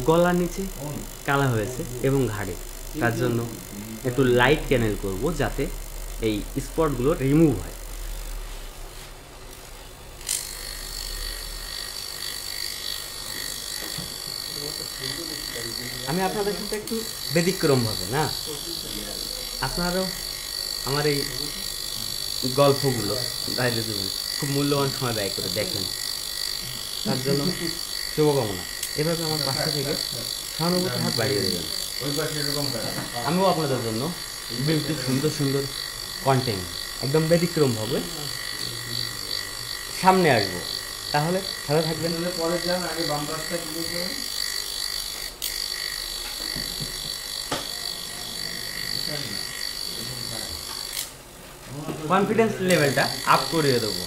গলার নিচে কালা হয়েছে এবং ঘাড়ে, তার জন্য একটু লাইট ক্যানেল করব যাতে এই স্পটগুলো রিমুভ হয়। আমি আপনাদের সাথে একটু ব্যতিক্রমভাবে না, আপনারাও আমার এই গল্পগুলো বাইরে দেবেন, খুব মূল্যবান সময় ব্যয় করে দেখেন, তার জন্য শুভকামনা। এভাবে আমার পাশে থেকে সহানুভূতির হাত বাড়িয়ে দেবেন। আমিও আপনাদের জন্য বিউটি সুন্দর সুন্দর কন্টেন্ট একদম ব্যতিক্রমভাবে সামনে আসবো। তাহলে ভালো থাকবেন। পরে যান, আগে বাম পাশটা ক্লিক করেন। কনফিডেন্স লেভেলটা আপ করিয়ে দেবো।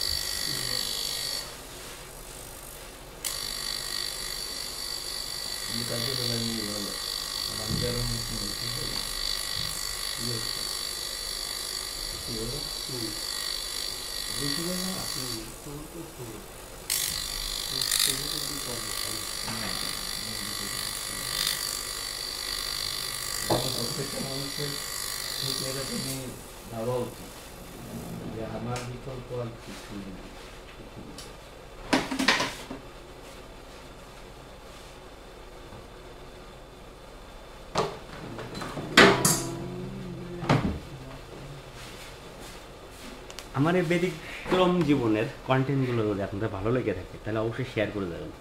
প্রত্যেকটা মানুষের সেই জায়গাটা নিয়ে ভাবা উচিত যে আমার বিকল্প আর কিছু নেই। আমার এই ব্যতিক্রম জীবনের কন্টেন্টগুলো যদি আপনাদের ভালো লেগে থাকে তাহলে অবশ্যই শেয়ার করে দেবেন।